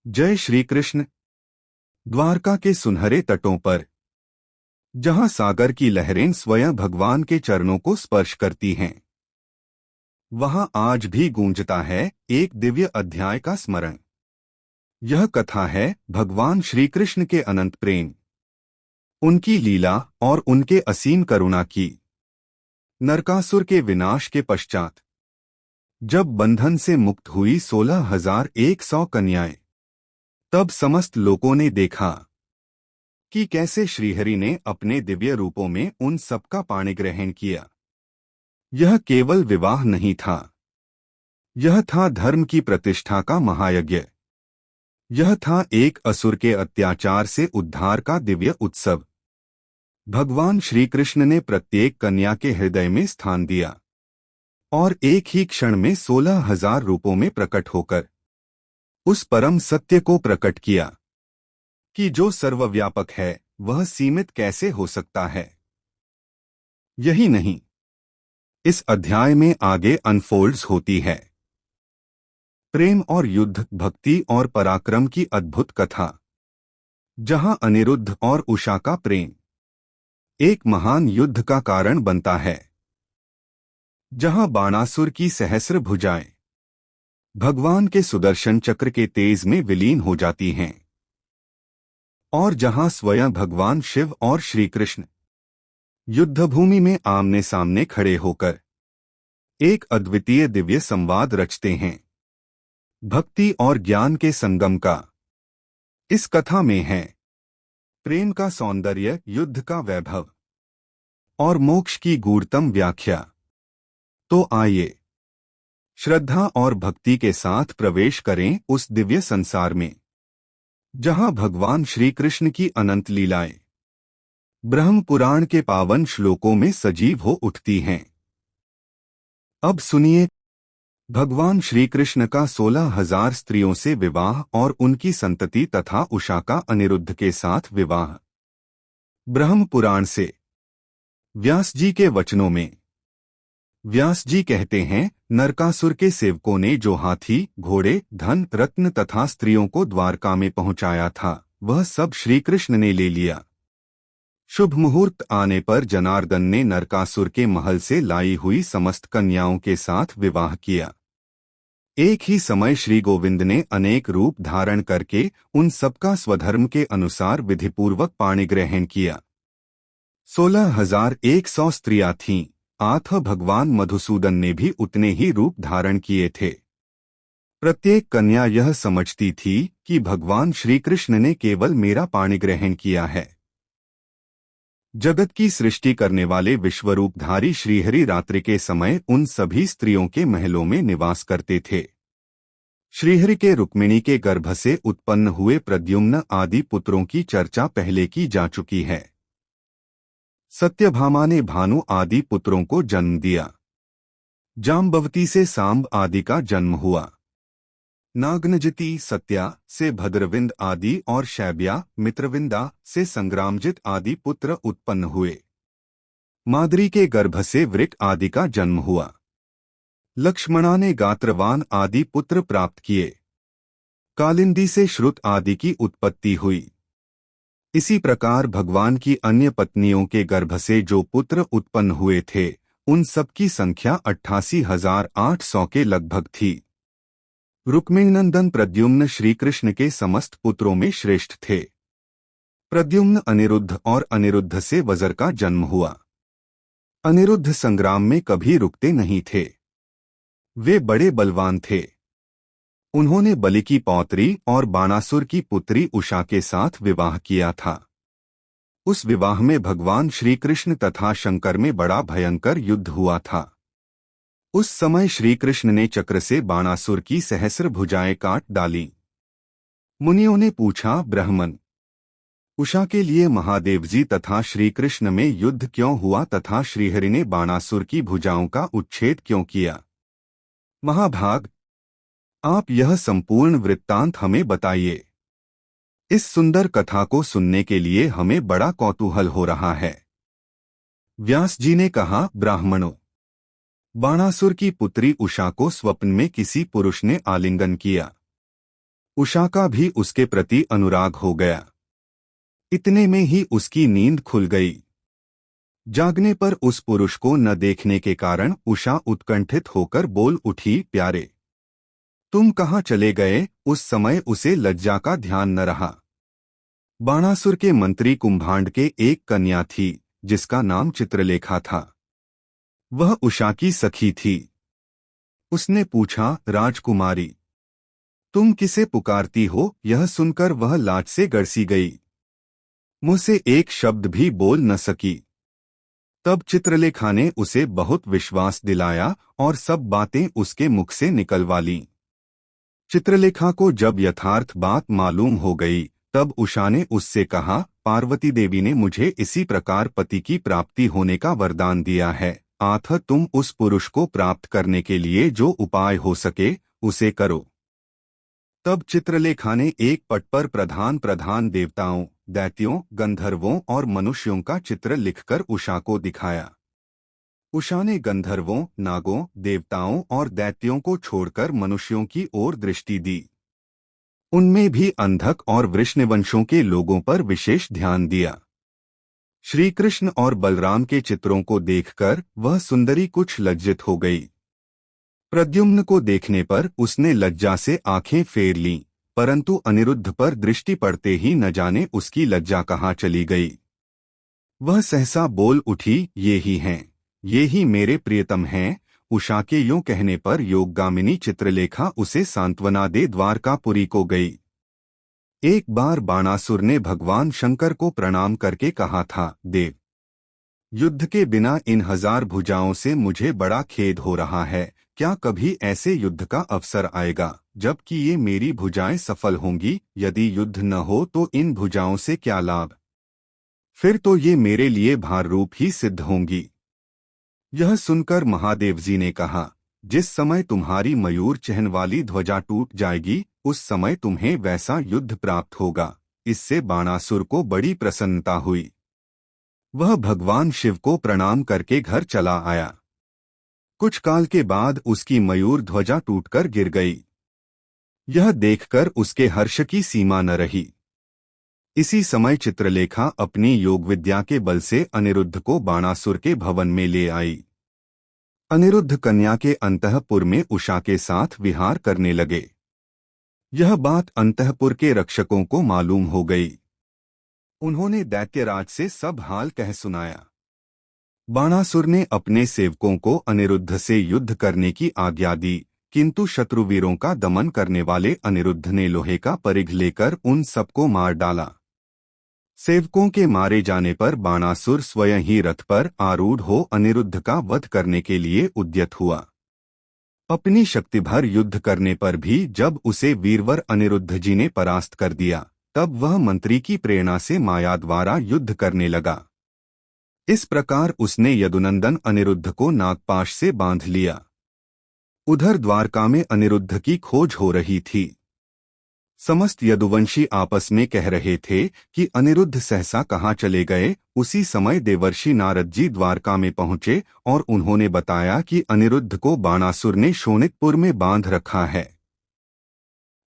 जय श्री कृष्ण। द्वारका के सुनहरे तटों पर, जहां सागर की लहरें स्वयं भगवान के चरणों को स्पर्श करती हैं, वहां आज भी गूंजता है एक दिव्य अध्याय का स्मरण। यह कथा है भगवान श्री कृष्ण के अनंत प्रेम, उनकी लीला और उनके असीम करुणा की। नरकासुर के विनाश के पश्चात जब बंधन से मुक्त हुई 16,100 कन्याएं, तब समस्त लोगों ने देखा कि कैसे श्रीहरि ने अपने दिव्य रूपों में उन सबका पाणिग्रहण किया। यह केवल विवाह नहीं था, यह था धर्म की प्रतिष्ठा का महायज्ञ। यह था एक असुर के अत्याचार से उद्धार का दिव्य उत्सव। भगवान श्री कृष्ण ने प्रत्येक कन्या के हृदय में स्थान दिया और एक ही क्षण में 16,000 रूपों में प्रकट होकर उस परम सत्य को प्रकट किया कि जो सर्वव्यापक है वह सीमित कैसे हो सकता है। यही नहीं, इस अध्याय में आगे अनफोल्ड्स होती है प्रेम और युद्ध, भक्ति और पराक्रम की अद्भुत कथा, जहां अनिरुद्ध और उषा का प्रेम एक महान युद्ध का कारण बनता है, जहां बाणासुर की सहस्र भुजाएं भगवान के सुदर्शन चक्र के तेज में विलीन हो जाती हैं, और जहां स्वयं भगवान शिव और श्री कृष्ण युद्धभूमि में आमने सामने खड़े होकर एक अद्वितीय दिव्य संवाद रचते हैं, भक्ति और ज्ञान के संगम का। इस कथा में है प्रेम का सौंदर्य, युद्ध का वैभव और मोक्ष की गूढ़तम व्याख्या। तो आइए श्रद्धा और भक्ति के साथ प्रवेश करें उस दिव्य संसार में, जहां भगवान श्री कृष्ण की अनंत लीलाएं ब्रह्म पुराण के पावन श्लोकों में सजीव हो उठती हैं। अब सुनिए भगवान श्री कृष्ण का 16,000 स्त्रियों से विवाह और उनकी संतति तथा उषा का अनिरुद्ध के साथ विवाह। ब्रह्म पुराण से व्यास जी के वचनों में व्यास जी कहते हैं, नरकासुर के सेवकों ने जो हाथी, घोड़े, धन, रत्न तथा स्त्रियों को द्वारका में पहुंचाया था, वह सब श्री कृष्ण ने ले लिया। शुभ मुहूर्त आने पर जनार्दन ने नरकासुर के महल से लाई हुई समस्त कन्याओं के साथ विवाह किया। एक ही समय श्री गोविंद ने अनेक रूप धारण करके उन सबका स्वधर्म के अनुसार विधिपूर्वक पाणिग्रहण किया। 16,100 स्त्रियां थीं, आठ भगवान मधुसूदन ने भी उतने ही रूप धारण किए थे। प्रत्येक कन्या यह समझती थी कि भगवान श्री कृष्ण ने केवल मेरा पाणिग्रहण किया है। जगत की सृष्टि करने वाले विश्वरूपधारी श्रीहरि रात्रि के समय उन सभी स्त्रियों के महलों में निवास करते थे। श्रीहरि के रुक्मिणी के गर्भ से उत्पन्न हुए प्रद्युम्न आदि पुत्रों की चर्चा पहले की जा चुकी है। सत्यभामा ने भानु आदि पुत्रों को जन्म दिया। जाम्बवती से सांब आदि का जन्म हुआ। नागनजती सत्या से भद्रविंद आदि और शैब्या, मित्रविंदा से संग्रामजित आदि पुत्र उत्पन्न हुए। माद्री के गर्भ से वृक आदि का जन्म हुआ। लक्ष्मणा ने गात्रवान आदि पुत्र प्राप्त किए। कालिंदी से श्रुत आदि की उत्पत्ति हुई। इसी प्रकार भगवान की अन्य पत्नियों के गर्भ से जो पुत्र उत्पन्न हुए थे, उन सबकी संख्या 88,800 के लगभग थी। रुक्मिणीनंदन प्रद्युम्न श्रीकृष्ण के समस्त पुत्रों में श्रेष्ठ थे। प्रद्युम्न अनिरुद्ध और अनिरुद्ध से वज्र का जन्म हुआ। अनिरुद्ध संग्राम में कभी रुकते नहीं थे। वे बड़े बलवान थे। उन्होंने बलि की पौत्री और बाणासुर की पुत्री उषा के साथ विवाह किया था। उस विवाह में भगवान श्री कृष्ण तथा शंकर में बड़ा भयंकर युद्ध हुआ था। उस समय श्री कृष्ण ने चक्र से बाणासुर की सहस्र भुजाएं काट डाली। मुनियों ने पूछा, ब्राह्मण, उषा के लिए महादेव जी तथा श्री कृष्ण में युद्ध क्यों हुआ तथा श्रीहरि ने बाणासुर की भुजाओं का उच्छेद क्यों किया? महाभाग, आप यह संपूर्ण वृत्तांत हमें बताइए। इस सुंदर कथा को सुनने के लिए हमें बड़ा कौतूहल हो रहा है। व्यास जी ने कहा, ब्राह्मणों, बाणासुर की पुत्री उषा को स्वप्न में किसी पुरुष ने आलिंगन किया। उषा का भी उसके प्रति अनुराग हो गया। इतने में ही उसकी नींद खुल गई। जागने पर उस पुरुष को न देखने के कारण उषा उत्कंठित होकर बोल उठी, प्यारे तुम कहाँ चले गए? उस समय उसे लज्जा का ध्यान न रहा। बाणासुर के मंत्री कुंभांड के एक कन्या थी जिसका नाम चित्रलेखा था। वह उषा की सखी थी। उसने पूछा, राजकुमारी तुम किसे पुकारती हो? यह सुनकर वह लाज से गड़सी गई। मुंह से एक शब्द भी बोल न सकी। तब चित्रलेखा ने उसे बहुत विश्वास दिलाया और सब बातें उसके मुख से निकलवा लीं। चित्रलेखा को जब यथार्थ बात मालूम हो गई तब उषा ने उससे कहा, पार्वती देवी ने मुझे इसी प्रकार पति की प्राप्ति होने का वरदान दिया है, अतः तुम उस पुरुष को प्राप्त करने के लिए जो उपाय हो सके उसे करो। तब चित्रलेखा ने एक पट पर प्रधान प्रधान देवताओं, दैत्यों, गंधर्वों और मनुष्यों का चित्र लिखकर उषा को दिखाया। उषा ने गंधर्वों, नागों, देवताओं और दैत्यों को छोड़कर मनुष्यों की ओर दृष्टि दी। उनमें भी अंधक और वृष्णवंशों के लोगों पर विशेष ध्यान दिया। श्री कृष्ण और बलराम के चित्रों को देखकर वह सुंदरी कुछ लज्जित हो गई। प्रद्युम्न को देखने पर उसने लज्जा से आंखें फेर लीं, परंतु अनिरुद्ध पर दृष्टि पड़ते ही न जाने उसकी लज्जा कहाँ चली गई। वह सहसा बोल उठी, ये ही हैं, ये ही मेरे प्रियतम हैं। उषा के यूं कहने पर योगगामिनी चित्रलेखा उसे सांत्वना दे द्वारकापुरी को गई। एक बार बाणासुर ने भगवान शंकर को प्रणाम करके कहा था, देव युद्ध के बिना इन 1000 भुजाओं से मुझे बड़ा खेद हो रहा है। क्या कभी ऐसे युद्ध का अवसर आएगा जबकि ये मेरी भुजाएं सफल होंगी? यदि युद्ध न हो तो इन भुजाओं से क्या लाभ? फिर तो ये मेरे लिए भार रूप ही सिद्ध होंगी। यह सुनकर महादेव जी ने कहा, जिस समय तुम्हारी मयूर चहन वाली ध्वजा टूट जाएगी उस समय तुम्हें वैसा युद्ध प्राप्त होगा। इससे बाणासुर को बड़ी प्रसन्नता हुई। वह भगवान शिव को प्रणाम करके घर चला आया। कुछ काल के बाद उसकी मयूर ध्वजा टूटकर गिर गई। यह देखकर उसके हर्ष की सीमा न रही। इसी समय चित्रलेखा अपनी योग विद्या के बल से अनिरुद्ध को बाणासुर के भवन में ले आई। अनिरुद्ध कन्या के अंतःपुर में उषा के साथ विहार करने लगे। यह बात अंतःपुर के रक्षकों को मालूम हो गई। उन्होंने दैत्यराज से सब हाल कह सुनाया। बाणासुर ने अपने सेवकों को अनिरुद्ध से युद्ध करने की आज्ञा दी, किंतु शत्रुवीरों का दमन करने वाले अनिरुद्ध ने लोहे का परिघ लेकर उन सबको मार डाला। सेवकों के मारे जाने पर बाणासुर स्वयं ही रथ पर आरूढ़ हो अनिरुद्ध का वध करने के लिए उद्यत हुआ। अपनी शक्ति भर युद्ध करने पर भी जब उसे वीरवर अनिरुद्ध जी ने परास्त कर दिया तब वह मंत्री की प्रेरणा से माया द्वारा युद्ध करने लगा। इस प्रकार उसने यदुनंदन अनिरुद्ध को नागपाश से बांध लिया। उधर द्वारका में अनिरुद्ध की खोज हो रही थी। समस्त यदुवंशी आपस में कह रहे थे कि अनिरुद्ध सहसा कहाँ चले गए। उसी समय देवर्षि नारद जी द्वारका में पहुंचे और उन्होंने बताया कि अनिरुद्ध को बाणासुर ने शोणितपुर में बांध रखा है।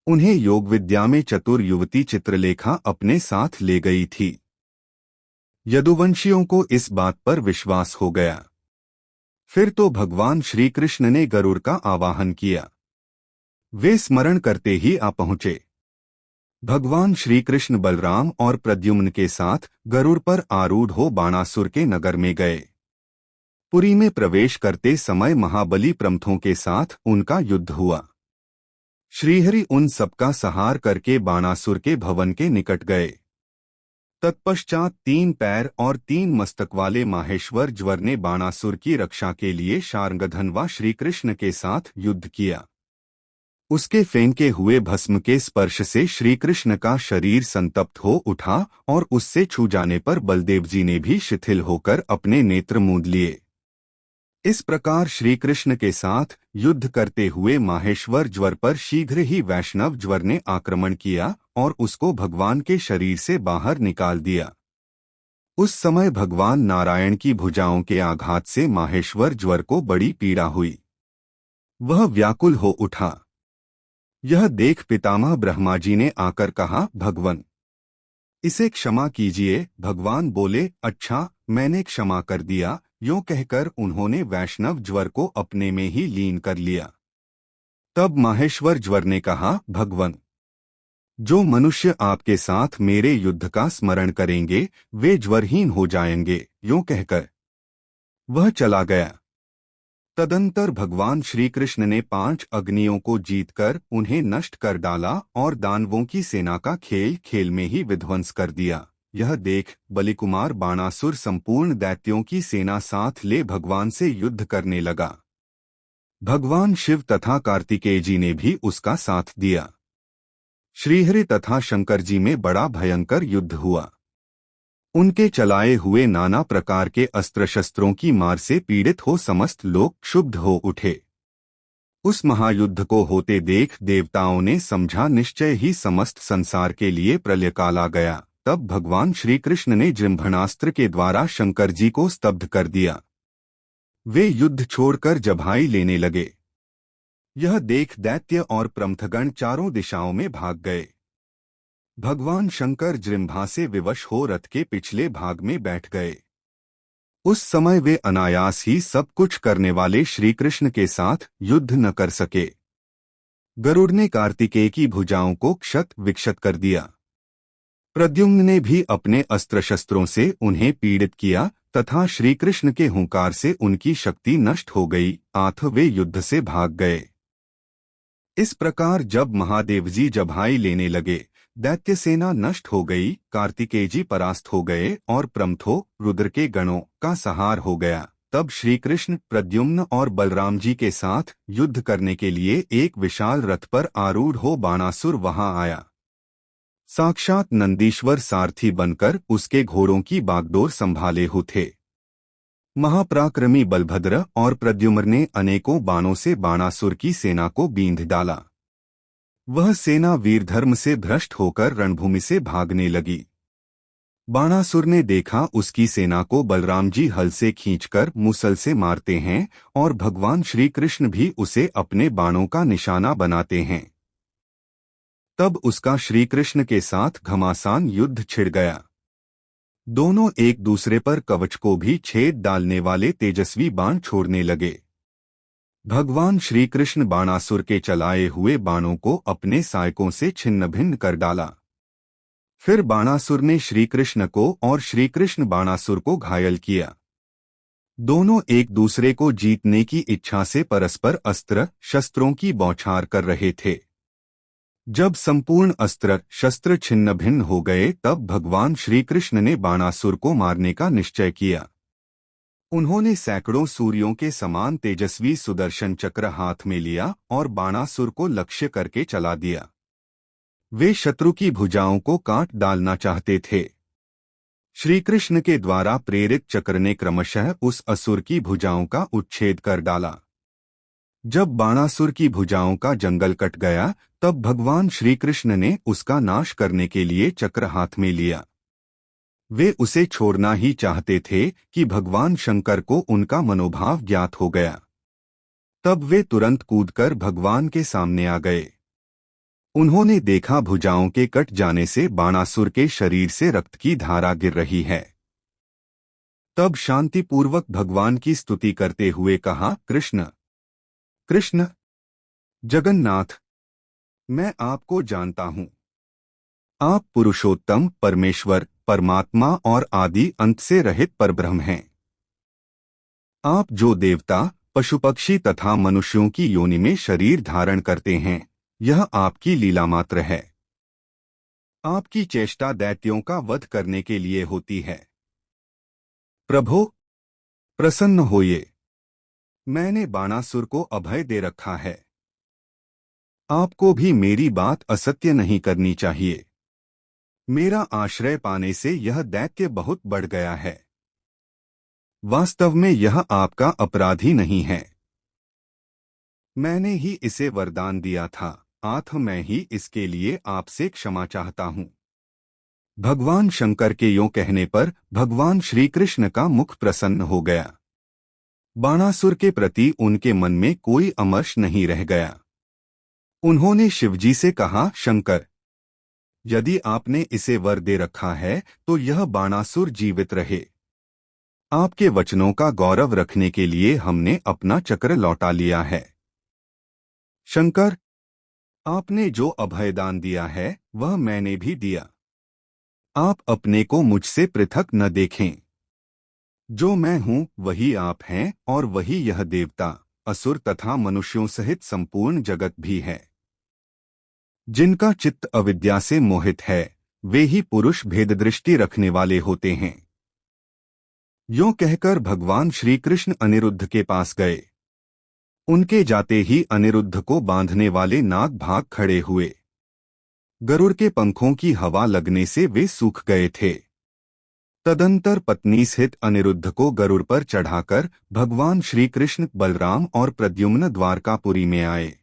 उन्हें योग विद्या में चतुर युवती चित्रलेखा अपने साथ ले गई थी। यदुवंशियों को इस बात पर विश्वास हो गया। फिर तो भगवान श्री कृष्ण ने गरुड़ का आवाहन किया। वे स्मरण करते ही आ पहुंचे। भगवान श्री कृष्ण बलराम और प्रद्युम्न के साथ गरुड़ पर आरूढ़ हो बाणासुर के नगर में गए। पुरी में प्रवेश करते समय महाबली प्रमथों के साथ उनका युद्ध हुआ। श्रीहरि उन सबका संहार करके बाणासुर के भवन के निकट गए। तत्पश्चात 3 पैर और 3 मस्तक वाले माहेश्वर ज्वर ने बाणासुर की रक्षा के लिए शार्ंगधन व श्रीकृष्ण के साथ युद्ध किया। उसके फेंके हुए भस्म के स्पर्श से श्रीकृष्ण का शरीर संतप्त हो उठा और उससे छू जाने पर बलदेव जी ने भी शिथिल होकर अपने नेत्र मूंद लिए। इस प्रकार श्रीकृष्ण के साथ युद्ध करते हुए माहेश्वर ज्वर पर शीघ्र ही वैष्णव ज्वर ने आक्रमण किया और उसको भगवान के शरीर से बाहर निकाल दिया। उस समय भगवान नारायण की भुजाओं के आघात से माहेश्वर ज्वर को बड़ी पीड़ा हुई। वह व्याकुल हो उठा। यह देख पितामह ब्रह्मा जी ने आकर कहा, भगवन इसे क्षमा कीजिए। भगवान बोले, अच्छा मैंने क्षमा कर दिया। यूं कहकर उन्होंने वैष्णव ज्वर को अपने में ही लीन कर लिया। तब माहेश्वर ज्वर ने कहा, भगवन जो मनुष्य आपके साथ मेरे युद्ध का स्मरण करेंगे वे ज्वरहीन हो जाएंगे। यूं कहकर वह चला गया। तदंतर भगवान श्री कृष्ण ने 5 अग्नियों को जीतकर उन्हें नष्ट कर डाला और दानवों की सेना का खेल खेल में ही विध्वंस कर दिया। यह देख बलिकुमार बाणासुर संपूर्ण दैत्यों की सेना साथ ले भगवान से युद्ध करने लगा। भगवान शिव तथा कार्तिकेय जी ने भी उसका साथ दिया। श्रीहरि तथा शंकर जी में बड़ा भयंकर युद्ध हुआ। उनके चलाए हुए नाना प्रकार के अस्त्र शस्त्रों की मार से पीड़ित हो समस्त लोग क्षुब्ध हो उठे। उस महायुद्ध को होते देख देवताओं ने समझा निश्चय ही समस्त संसार के लिए प्रलयकाल आ गया। तब भगवान श्री कृष्ण ने जृंभणास्त्र के द्वारा शंकर जी को स्तब्ध कर दिया। वे युद्ध छोड़कर जभाई लेने लगे। यह देख दैत्य और प्रमथगण चारों दिशाओं में भाग गए। भगवान शंकर जृंभा से विवश हो रथ के पिछले भाग में बैठ गए। उस समय वे अनायास ही सब कुछ करने वाले श्री कृष्ण के साथ युद्ध न कर सके। गरुड़ ने कार्तिकेय की भुजाओं को क्षत विक्षत कर दिया। प्रद्युम्न ने भी अपने अस्त्र शस्त्रों से उन्हें पीड़ित किया तथा श्री कृष्ण के हुंकार से उनकी शक्ति नष्ट हो गई। आथ वे युद्ध से भाग गए। इस प्रकार जब महादेव जी जभाई लेने लगे, दैत्य सेना नष्ट हो गई, कार्तिकेय जी परास्त हो गए और प्रमथो रुद्र के गणों का संहार हो गया। तब श्री कृष्ण प्रद्युम्न और बलराम जी के साथ युद्ध करने के लिए एक विशाल रथ पर आरूढ़ हो बाणासुर वहां आया। साक्षात नंदीश्वर सारथी बनकर उसके घोड़ों की बागडोर संभाले हुए थे। महापराक्रमी बलभद्र और प्रद्युम्न ने अनेकों बाणों से बाणासुर की सेना को बींध डाला। वह सेना वीरधर्म से भ्रष्ट होकर रणभूमि से भागने लगी। बाणासुर ने देखा उसकी सेना को बलराम जी हल से खींचकर मुसल से मारते हैं और भगवान श्री कृष्ण भी उसे अपने बाणों का निशाना बनाते हैं। तब उसका श्री कृष्ण के साथ घमासान युद्ध छिड़ गया। दोनों एक दूसरे पर कवच को भी छेद डालने वाले तेजस्वी बाण छोड़ने लगे। भगवान श्री कृष्ण बाणासुर के चलाए हुए बाणों को अपने सायकों से छिन्न भिन्न कर डाला। फिर बाणासुर ने श्री कृष्ण को और श्री कृष्ण बाणासुर को घायल किया। दोनों एक दूसरे को जीतने की इच्छा से परस्पर अस्त्र शस्त्रों की बौछार कर रहे थे। जब संपूर्ण अस्त्र शस्त्र छिन्न भिन्न हो गए, तब भगवान श्री कृष्ण ने बाणासुर को मारने का निश्चय किया। उन्होंने सैकड़ों सूर्यों के समान तेजस्वी सुदर्शन चक्र हाथ में लिया और बाणासुर को लक्ष्य करके चला दिया। वे शत्रु की भुजाओं को काट डालना चाहते थे। श्री कृष्ण के द्वारा प्रेरित चक्र ने क्रमशः उस असुर की भुजाओं का उच्छेद कर डाला। जब बाणासुर की भुजाओं का जंगल कट गया, तब भगवान श्री कृष्ण ने उसका नाश करने के लिए चक्र हाथ में लिया। वे उसे छोड़ना ही चाहते थे कि भगवान शंकर को उनका मनोभाव ज्ञात हो गया। तब वे तुरंत कूदकर भगवान के सामने आ गए। उन्होंने देखा भुजाओं के कट जाने से बाणासुर के शरीर से रक्त की धारा गिर रही है। तब शांतिपूर्वक भगवान की स्तुति करते हुए कहा, कृष्ण कृष्ण जगन्नाथ, मैं आपको जानता हूँ। आप पुरुषोत्तम परमेश्वर परमात्मा और आदि अंत से रहित परब्रह्म हैं। आप जो देवता पशु पक्षी तथा मनुष्यों की योनि में शरीर धारण करते हैं, यह आपकी लीला मात्र है। आपकी चेष्टा दैत्यों का वध करने के लिए होती है। प्रभो प्रसन्न होइए, मैंने बाणासुर को अभय दे रखा है। आपको भी मेरी बात असत्य नहीं करनी चाहिए। मेरा आश्रय पाने से यह दैत्य बहुत बढ़ गया है। वास्तव में यह आपका अपराधी नहीं है। मैंने ही इसे वरदान दिया था, आथ मैं ही इसके लिए आपसे क्षमा चाहता हूँ। भगवान शंकर के यों कहने पर भगवान श्री कृष्ण का मुख प्रसन्न हो गया। बाणासुर के प्रति उनके मन में कोई अमर्ष नहीं रह गया। उन्होंने शिवजी से कहा, शंकर, यदि आपने इसे वर दे रखा है तो यह बाणासुर जीवित रहे। आपके वचनों का गौरव रखने के लिए हमने अपना चक्र लौटा लिया है। शंकर, आपने जो अभयदान दिया है वह मैंने भी दिया। आप अपने को मुझसे पृथक न देखें। जो मैं हूँ वही आप हैं और वही यह देवता, असुर तथा मनुष्यों सहित संपूर्ण जगत भी है। जिनका चित्त अविद्या से मोहित है वे ही पुरुष भेददृष्टि रखने वाले होते हैं। यों कहकर भगवान श्री कृष्ण अनिरुद्ध के पास गए। उनके जाते ही अनिरुद्ध को बांधने वाले नाग भाग खड़े हुए। गरुड़ के पंखों की हवा लगने से वे सूख गए थे। तदंतर पत्नी सहित अनिरुद्ध को गरुड़ पर चढ़ाकर भगवान श्री कृष्ण, बलराम और प्रद्युम्न द्वारकापुरी में आए।